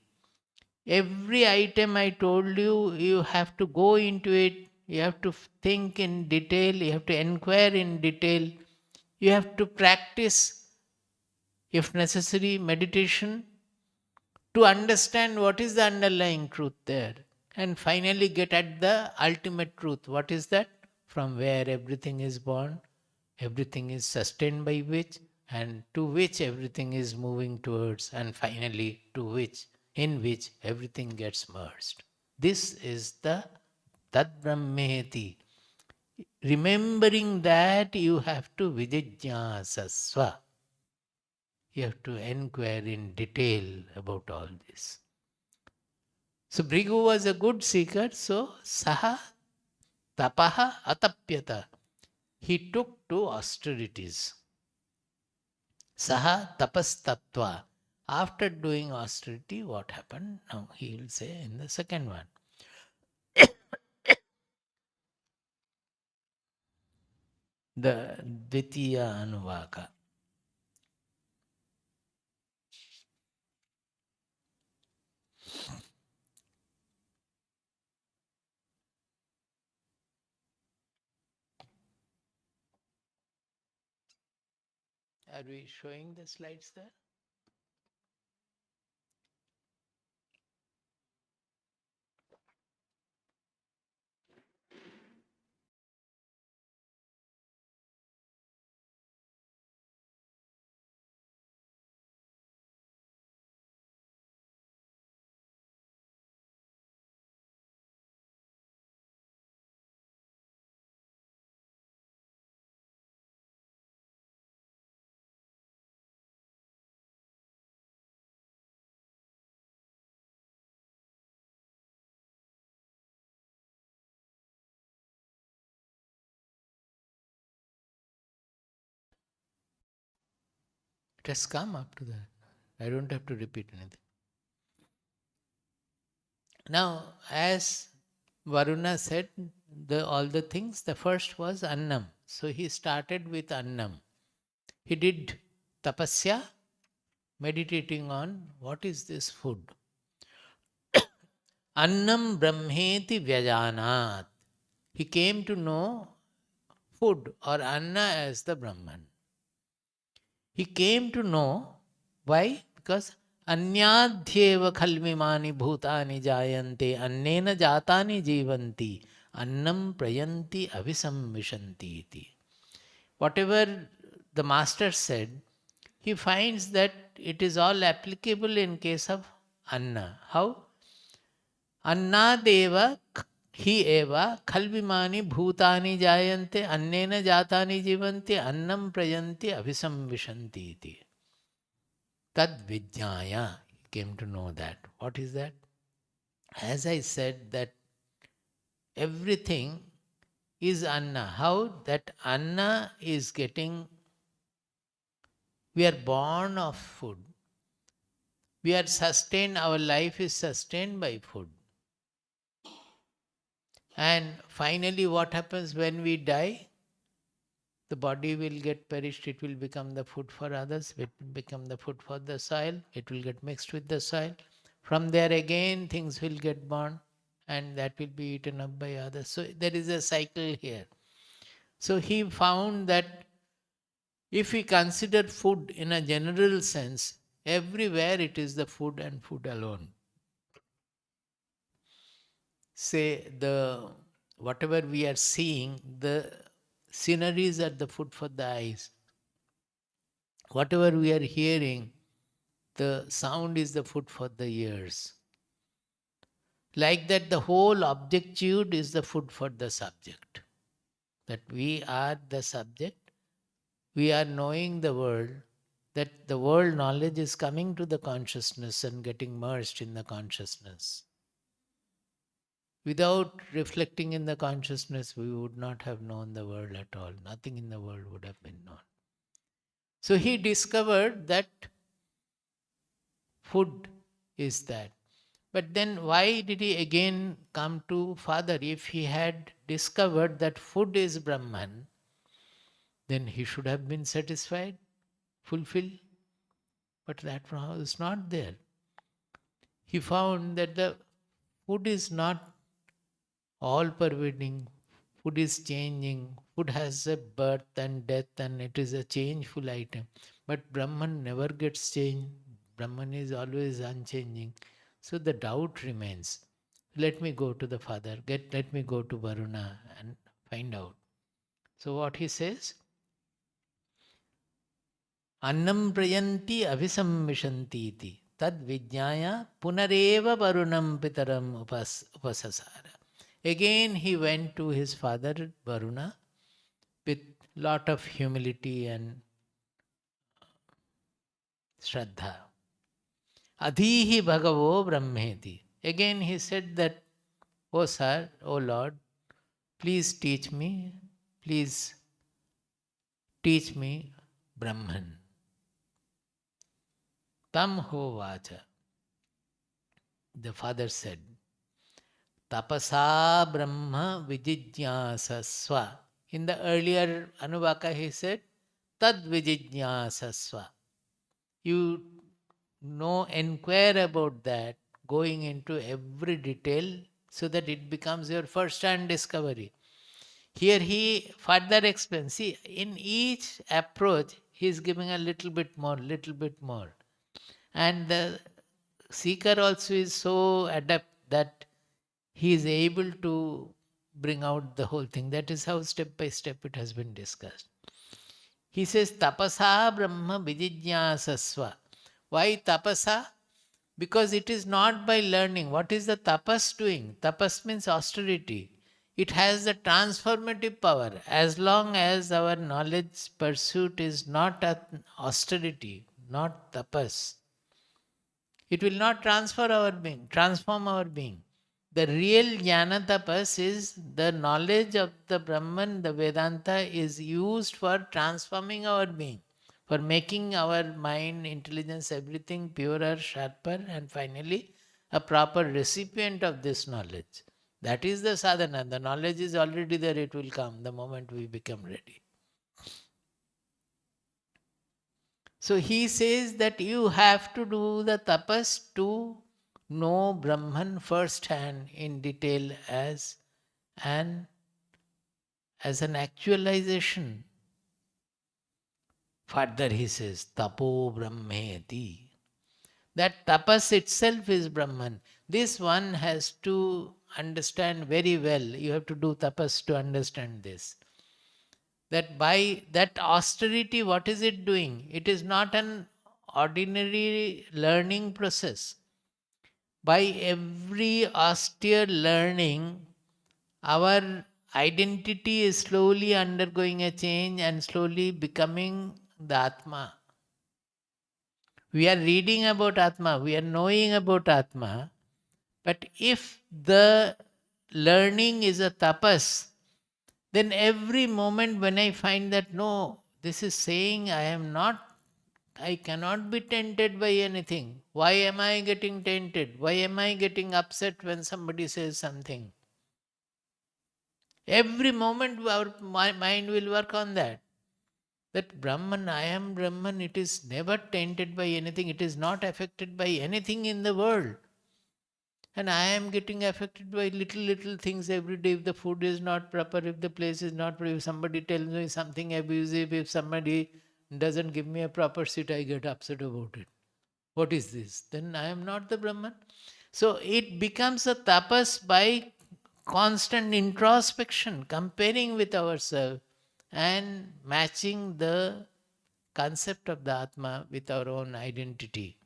Every item I told you, you have to go into it. You have to think in detail. You have to inquire in detail. You have to practice, if necessary, meditation to understand what is the underlying truth there. And finally get at the ultimate truth. What is that? From where everything is born, everything is sustained by which, and to which everything is moving towards, and finally in which everything gets merged. This is the Tad Brahmeti. Remembering that, you have to vijijñāsasva. You have to inquire in detail about all this. So Bhrigu was a good seeker, so saha tapaha atapyata. He took to austerities. Saha tapas tattva. After doing austerity, what happened? Now he will say in the second one. The Dvitiya Anuvaka. Are we showing the slides there? It has come up to that. I don't have to repeat anything. Now, as Varuna said, all the things, the first was Annam. So he started with Annam. He did tapasya, meditating on what is this food. Annam Brahmeti Vyajanat. He came to know food or Anna as the Brahman. He came to know, why? Because Anyadhyeva khalvimani bhutani jayante annena jatani jivanti Annam prayanti avisamvishanti iti. Whatever the master said, he finds that it is all applicable in case of Anna. How? Annadeva hi eva khalvimani bhutani jayante annena jatani jivanti annam prayanti avisamvishanti iti. Tad vijnaya. He came to know that. What is that? As I said, that everything is Anna. How? That Anna is getting, we are born of food. We are sustained, our life is sustained by food. And finally, what happens when we die? The body will get perished, it will become the food for others, it will become the food for the soil, it will get mixed with the soil. From there again, things will get born and that will be eaten up by others. So there is a cycle here. So he found that if we consider food in a general sense, everywhere it is the food and food alone. Say the whatever we are seeing, the sceneries are the food for the eyes. Whatever we are hearing, the sound is the food for the ears. Like that, the whole objectude is the food for the subject. That we are the subject, we are knowing the world, that the world knowledge is coming to the consciousness and getting merged in the consciousness. Without reflecting in the consciousness, we would not have known the world at all. Nothing in the world would have been known. So he discovered that food is that. But then why did he again come to Father? If he had discovered that food is Brahman, then he should have been satisfied, fulfilled. But that was not there. He found that the food is not all pervading. Food is changing. Food has a birth and death and it is a changeful item. But Brahman never gets changed. Brahman is always unchanging. So the doubt remains. Let me go to the Father. Let me go to Varuna and find out. So what he says? Annam prayanti avisamvishanti iti. Tad vijnaya punareva varunam pitaram upasasara. Again he went to his father Varuna with lot of humility and shraddha. Adhihi bhagavo brahmeti. Again he said that, O sir, O Lord, please teach me Brahman. Tam ho vacha. The father said, tapasa brahma vijijñāsasva. In the earlier Anuvaka he said, tad vijijñāsasva. You know, inquire about that, going into every detail so that it becomes your first-hand discovery. Here he further explains. See, in each approach, he is giving a little bit more. And the seeker also is so adept that he is able to bring out the whole thing. That is how step by step it has been discussed. He says, tapasa brahma vijijñāsasva. Why tapasa? Because it is not by learning. What is the tapas doing? Tapas means austerity. It has the transformative power. As long as our knowledge pursuit is not austerity, not tapas, it will not transform our being. The real jnana tapas is the knowledge of the Brahman, the Vedanta is used for transforming our being, for making our mind, intelligence, everything purer, sharper, and finally a proper recipient of this knowledge. That is the sadhana. The knowledge is already there, it will come the moment we become ready. So he says that you have to do the tapas to know Brahman first hand in detail as an actualization. Further he says, tapo brahmeti. That tapas itself is Brahman. This one has to understand very well. You have to do tapas to understand this. That by that austerity, what is it doing? It is not an ordinary learning process. By every austere learning, our identity is slowly undergoing a change and slowly becoming the Atma. We are reading about Atma, we are knowing about Atma, but if the learning is a tapas, then every moment when I find that no, this is saying I cannot be tainted by anything. Why am I getting tainted? Why am I getting upset when somebody says something? Every moment our mind will work on that. That Brahman, I am Brahman, it is never tainted by anything. It is not affected by anything in the world. And I am getting affected by little things every day. If the food is not proper, if the place is not proper, if somebody tells me something abusive, if somebody doesn't give me a proper seat, I get upset about it. What is this? Then I am not the Brahman. So it becomes a tapas by constant introspection, comparing with ourselves and matching the concept of the Atma with our own identity.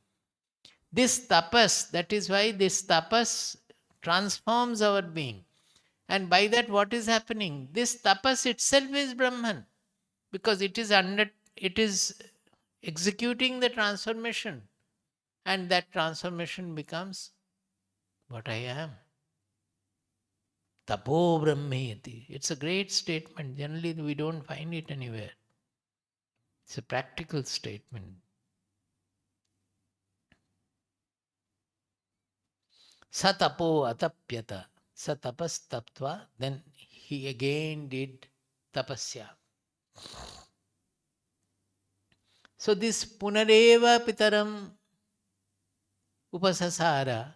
This tapas, that is why this tapas transforms our being. And by that, what is happening? This tapas itself is Brahman, because it is executing the transformation, and that transformation becomes what I am. Tapo Brahmeti. It's a great statement. Generally, we don't find it anywhere. It's a practical statement. Satapo atapyata. Satapas taptva. Then he again did tapasya. So this punareva pitaram upasasara,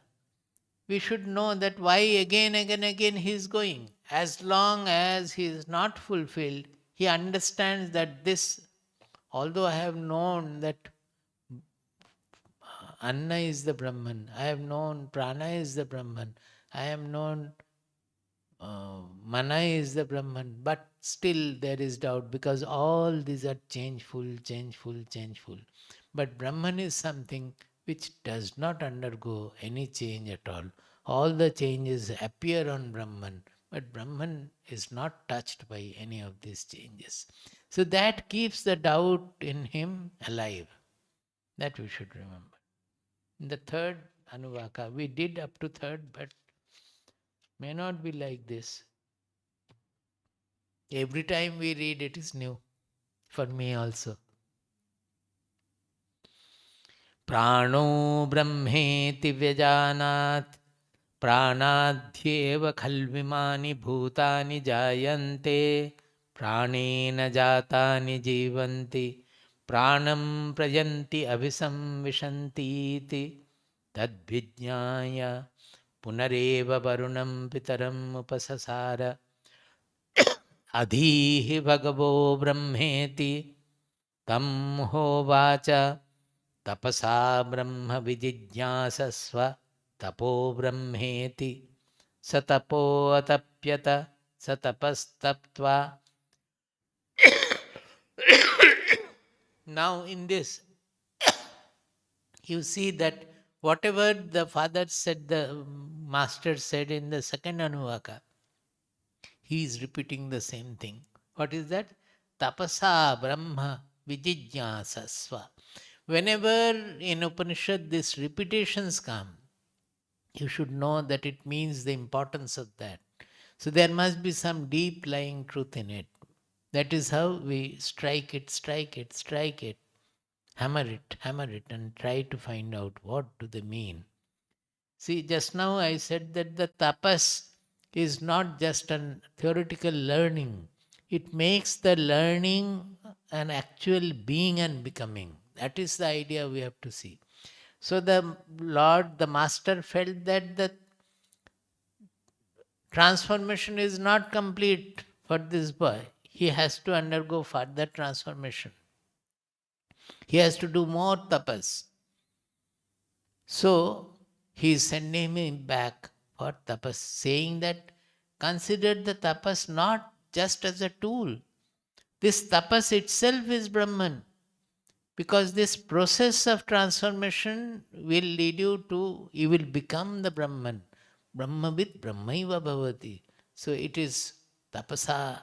we should know that why again he is going. As long as he is not fulfilled, he understands that this, although I have known that Anna is the Brahman, I have known Prana is the Brahman, I have known Mana is the Brahman, but still there is doubt because all these are changeful. But Brahman is something which does not undergo any change at all. All the changes appear on Brahman, but Brahman is not touched by any of these changes. So that keeps the doubt in him alive. That we should remember. In the third Anuvaka, we did up to third, but may not be like this. Every time we read it is new. For me also. Prano brahmeti vyajanat pranadhyeva khalvimani bhutani jayante pranena jatani jivanti pranam prayanti abhisamvishanti iti tadvijnaya punareva varunam pitaram upasasara adhihi bhagavo brahmeti tam hovacha tapasa brahma vijijñāsasva tapo brahmeti satapo atapyata satapastaptva. Now in this, you see that whatever the father said, the master said in the second Anuvaka, he is repeating the same thing. What is that? Tapasa Brahma Vijijñāsasva. Whenever in Upanishad these repetitions come, you should know that it means the importance of that. So there must be some deep lying truth in it. That is how we strike it, hammer it, and try to find out what do they mean. See, just now I said that the tapas is not just a theoretical learning. It makes the learning an actual being and becoming. That is the idea we have to see. So the Lord, the Master felt that the transformation is not complete for this boy. He has to undergo further transformation. He has to do more tapas. So he is sending him back for tapas, saying that consider the tapas not just as a tool. This tapas itself is Brahman, because this process of transformation will lead you will become the Brahman. Brahmavid Brahmaiva Bhavati. So it is tapasa,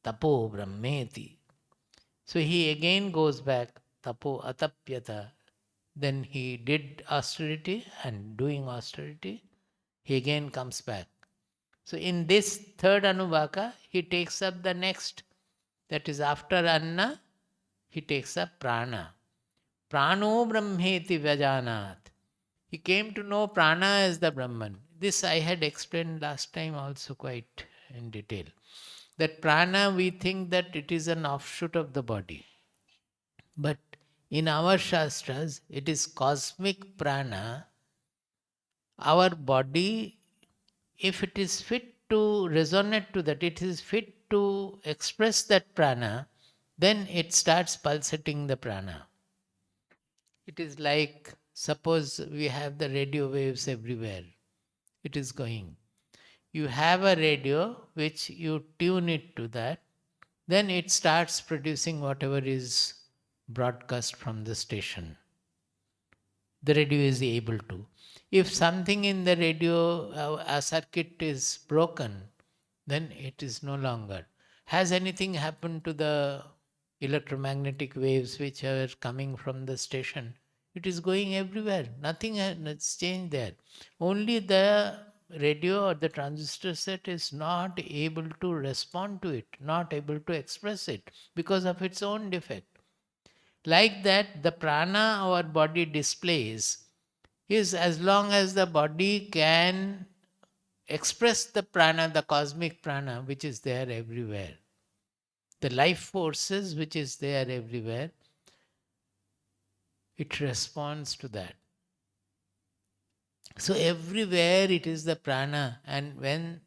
tapo Brahmeti. So he again goes back, tapo atapyata. Then he did austerity, and doing austerity, he again comes back. So in this third Anuvaka, he takes up the next, that is after Anna, he takes up Prana. Prano Brahmeti Vyajanat. He came to know Prana as the Brahman. This I had explained last time also quite in detail. That Prana, we think that it is an offshoot of the body. But in our Shastras, it is cosmic Prana. Our body, if it is fit to resonate to that, it is fit to express that Prana, then it starts pulsating the Prana. It is like, suppose we have the radio waves everywhere. It is going. You have a radio which you tune it to that, then it starts producing whatever is broadcast from the station. The radio is able to. If something in the radio, a circuit is broken, then it is no longer. Has anything happened to the electromagnetic waves which are coming from the station? It is going everywhere. Nothing has changed there. Only the radio or the transistor set is not able to respond to it, not able to express it because of its own defect. Like that, the prana our body displays is, as long as the body can express the prana, the cosmic prana, which is there everywhere, the life forces which is there everywhere, it responds to that. So everywhere it is the prana, and when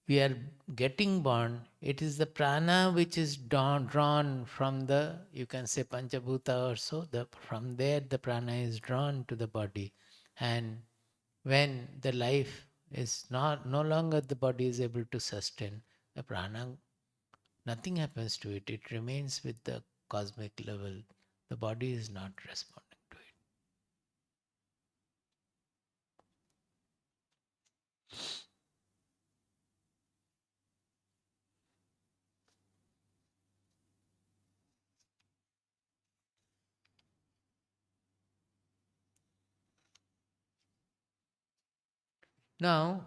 we are getting born, it is the prana which is drawn from the, you can say Panchabhuta or so, from there the prana is drawn to the body. And when the life is no longer the body is able to sustain, the prana, nothing happens to it. It remains with the cosmic level. The body is not responding to it. Now,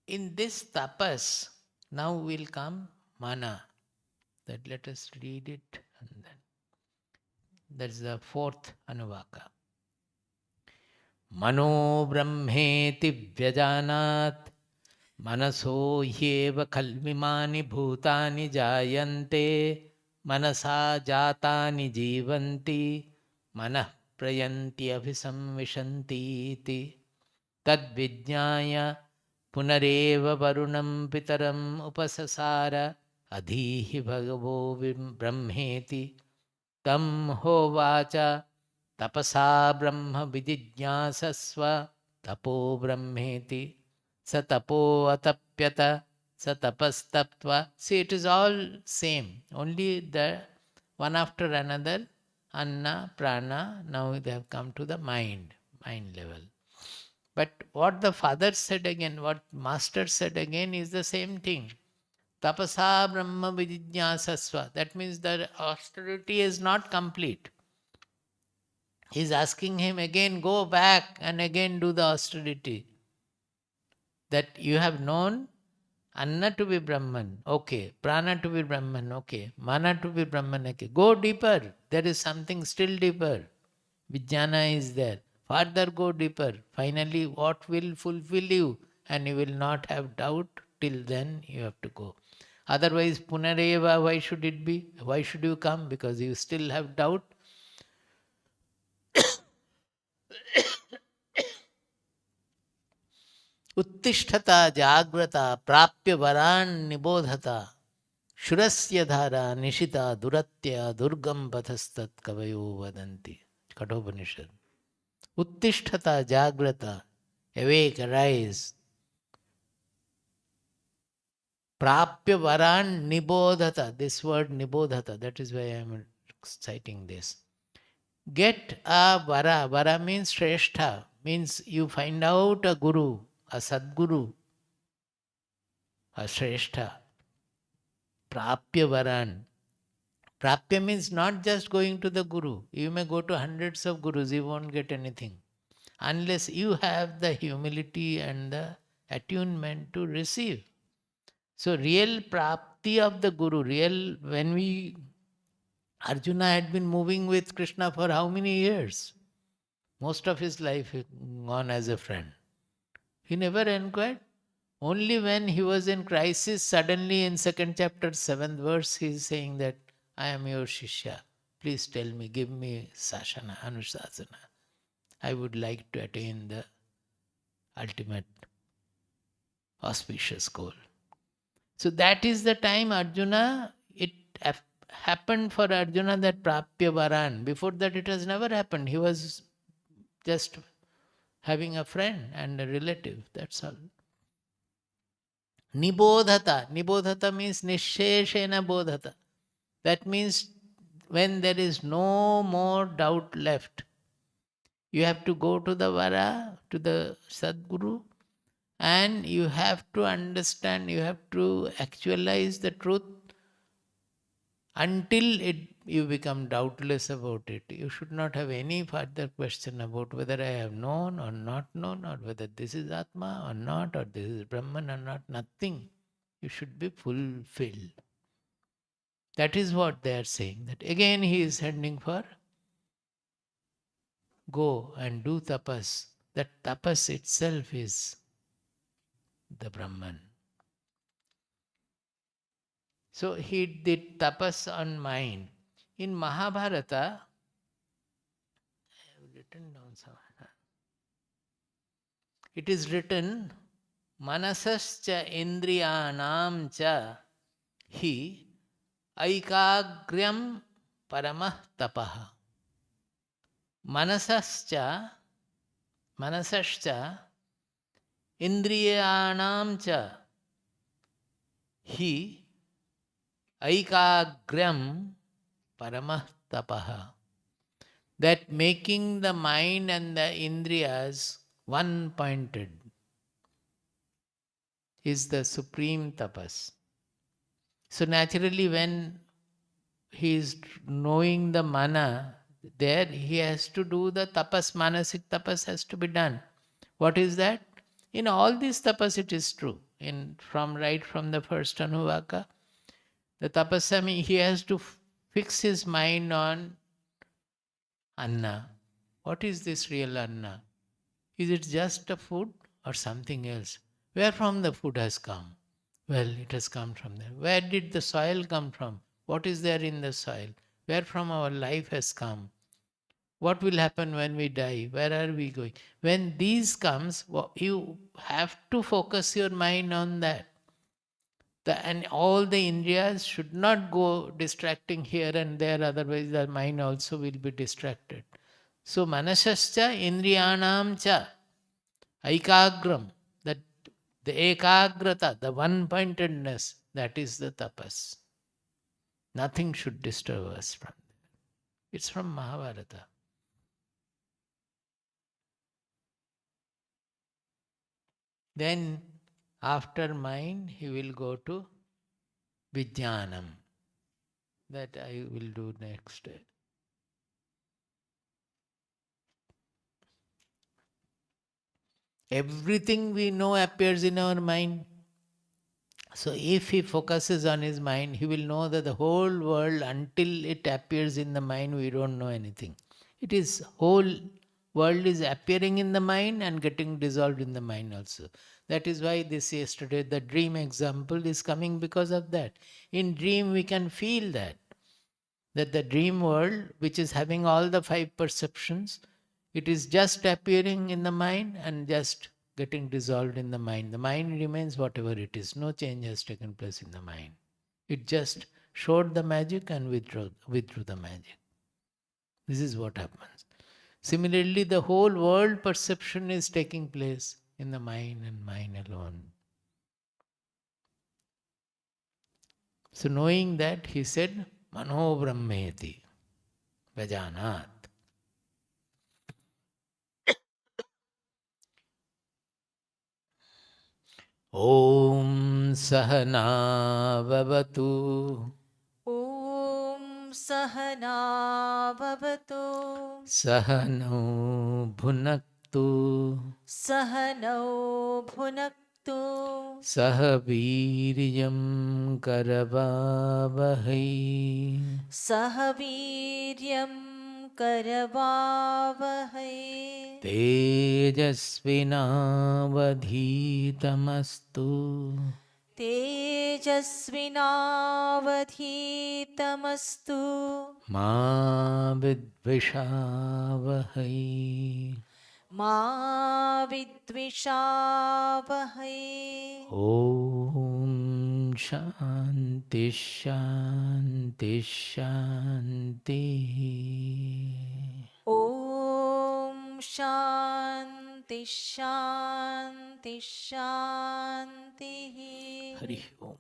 in this tapas, now will come mana. That let us read it, and then that's the fourth Anuvaka. Mano Brahmeti Vyajanat Manaso Yeva Kalvimani Bhutani Jayante Manasa Jatani Jivanti Manah Prayanti Abhisamvishanti iti Tad Vijnaya Punareva Varunam Pitaram Upasasara Adhihi Bhagavo Brahmeti Tam Hovacha Tapasa Brahma Vidijñasasva Tapo Brahmeti Sa Tapo Atapyata Sa Tapastaptva. See, it is all same. Only the one after another, Anna, Prana, now they have come to the mind level. But what the father said again, what master said again is the same thing. Tapasa Brahma Vidijñasasva. That means the austerity is not complete. He is asking him again, go back and again do the austerity. That you have known Anna to be Brahman, okay. Prana to be Brahman, okay. Mana to be Brahman, okay. Go deeper. There is something still deeper. Vijnana is there. Further go deeper. Finally, what will fulfill you? And you will not have doubt. Till then, you have to go. Otherwise, Punareva, why should it be? Why should you come? Because you still have doubt. Uttishtata Jagrata Prapya Varan Nibodhata. Shurasya dhara nishita duratya durgam pathastat kavayo vadanti. Kathopanishad. Uttishtata jagrata. Awake, arise. Prapya varan nibodhata. This word nibodhata, that is why I am citing this. Get a vara. Vara means shrestha. Means you find out a guru, a sadguru, a shrestha. Prapya varan. Prapya means not just going to the guru. You may go to hundreds of gurus, you won't get anything. Unless you have the humility and the attunement to receive. So real prapti of the guru, real when Arjuna had been moving with Krishna for how many years? Most of his life gone as a friend. He never inquired. Only when he was in crisis, suddenly in second chapter, 7th verse, he is saying that I am your Shishya. Please tell me, give me Sashana, Anushasana. I would like to attain the ultimate auspicious goal. So that is the time Arjuna, it happened for Arjuna that Prapya Varan. Before that it has never happened. He was just having a friend and a relative, that's all. Nibodhata. Nibodhata means Nisheshena Bodhata. That means when there is no more doubt left, you have to go to the Vara, to the Sadguru, and you have to understand, you have to actualize the truth until you become doubtless about it. You should not have any further question about whether I have known or not known, or whether this is Atma or not, or this is Brahman or not. Nothing. You should be fulfilled. That is what they are saying. That again he is sending for go and do tapas. That tapas itself is the Brahman. So he did tapas on mind. In Mahabharata, I have written down somewhere. It is written, Manasascha indriyanam cha hi aikagryam paramah tapaha. Manasascha indriyanam cha hi aikagryam paramah tapaha. That making the mind and the indriyas one-pointed is the supreme tapas. So naturally when he is knowing the mana, there he has to do the tapas, manasik tapas has to be done. What is that? In all these tapas it is true. Right from the first Anuvaka, the tapasami, he has to fix his mind on Anna. What is this real Anna? Is it just a food or something else? Where from the food has come? Well, it has come from there. Where did the soil come from? What is there in the soil? Where from our life has come? What will happen when we die? Where are we going? When these comes, you have to focus your mind on that. And all the indriyas should not go distracting here and there, otherwise the mind also will be distracted. So manasascha indriyanam cha aikagram, that the ekagrata, the one-pointedness, that is the tapas. Nothing should disturb us from there. It's from Mahabharata. Then after mind, he will go to Vijnanam. That I will do next. Everything we know appears in our mind. So if he focuses on his mind, he will know that the whole world, until it appears in the mind, we don't know anything. It is whole world is appearing in the mind and getting dissolved in the mind also. That is why this yesterday, the dream example is coming because of that. In dream we can feel that the dream world, which is having all the five perceptions, it is just appearing in the mind and just getting dissolved in the mind. The mind remains whatever it is. No change has taken place in the mind. It just showed the magic and withdrew the magic. This is what happens. Similarly, the whole world perception is taking place in the mind and mind alone. So knowing that, he said, Mano Brahmeti Vajanat. Om Sahana Vavatu Om Sahana Bhavatu Sahano Bhunaktu Sahano Bhunaktu Sahaviryam Karavavahai Sahaviryam Karavavahai Tejasvinavadhitamastu Tejasvinavadhitamastu Ma Vidvishavahai Ma Vidvishavahai Om Shanti Shanti Shanti. Om Shanti Shanti Shanti Hari Om.